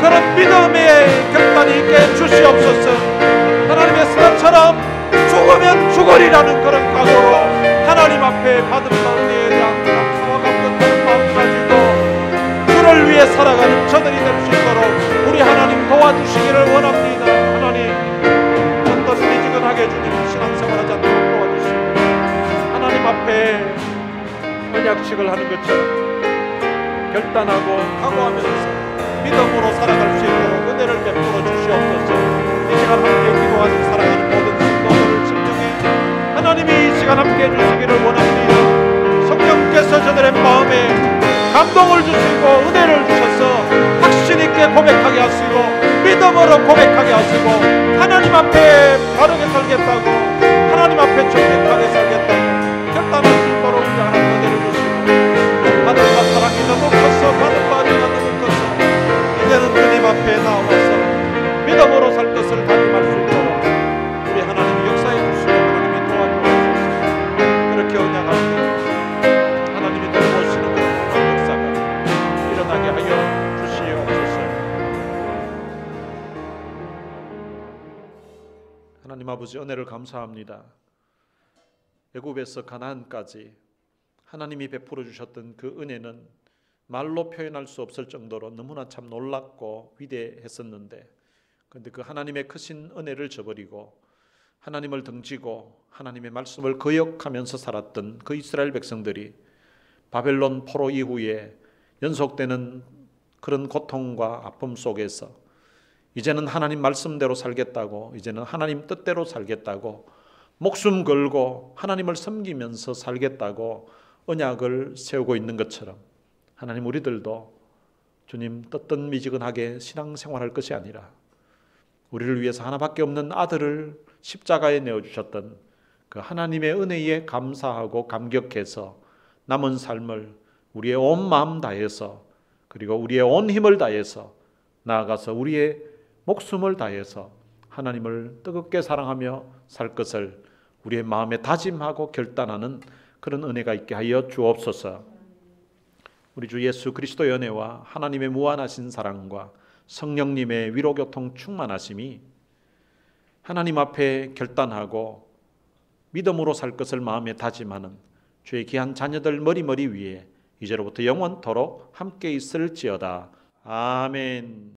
그런 믿음의 결단이 있게 주시옵소서. 하나님의 스타처럼 죽으면 죽으리라는 그런 각오로 하나님 앞에 받은 은혜에 대한 감사와 감격하는 마음 가지고 주를 위해 살아가는 저들이 될 수 있도록 우리 하나님 도와주시기를 원합니다. 하나님 어떤 미지근하게 주님 신앙생활하지 않도록 도와주시고 하나님 앞에 언약식을 하는 것처럼 결단하고 각오하면서 믿음으로 살아갈 수 있도록 은혜를 베풀어 주시옵소서. 이 시간 함께 기도하는 사랑하는 모든 성도들을 심령에 하나님이 이 시간 함께 해주시기를 원합니다. 성령께서 저들의 마음에 감동을 주시고 은혜를 주셔서 확신 있게 고백하게 하시고 믿음으로 고백하게 하시고 하나님 앞에 바르게 살겠다고 하나님 앞에 정직하게 살겠다고 결단할 수 있도록 우리 하나님 은혜를 주시고 받은 바 사랑이 너무 커서 받은 바 은혜가 너무 커서 이제는 주님 앞에 나와서 믿음으로 살 것을 다짐할 수 있도록 우리 하나님이 역사해 주시고 하나님이 도와주옵소서. 그렇게 언약할 때 하나님이 돌보시는 그런 역사가 일어나게 하여 주시옵소서. 하나님 아버지 은혜를 감사합니다. 애굽에서 가나안까지 하나님이 베풀어 주셨던 그 은혜는 말로 표현할 수 없을 정도로 너무나 참 놀랍고 위대했었는데 그런데 그 하나님의 크신 은혜를 저버리고 하나님을 등지고 하나님의 말씀을 거역하면서 살았던 그 이스라엘 백성들이 바벨론 포로 이후에 연속되는 그런 고통과 아픔 속에서 이제는 하나님 말씀대로 살겠다고 이제는 하나님 뜻대로 살겠다고 목숨 걸고 하나님을 섬기면서 살겠다고 언약을 세우고 있는 것처럼 하나님 우리들도 주님 떳떳 미지근하게 신앙생활할 것이 아니라 우리를 위해서 하나밖에 없는 아들을 십자가에 내어주셨던 그 하나님의 은혜에 감사하고 감격해서 남은 삶을 우리의 온 마음 다해서 그리고 우리의 온 힘을 다해서 나아가서 우리의 목숨을 다해서 하나님을 뜨겁게 사랑하며 살 것을 우리의 마음에 다짐하고 결단하는 그런 은혜가 있게 하여 주옵소서. 우리 주 예수 그리스도의 은혜와 하나님의 무한하신 사랑과 성령님의 위로교통 충만하심이 하나님 앞에 결단하고 믿음으로 살 것을 마음에 다짐하는 주의 귀한 자녀들 머리머리 위에 이제로부터 영원토록 함께 있을지어다. 아멘.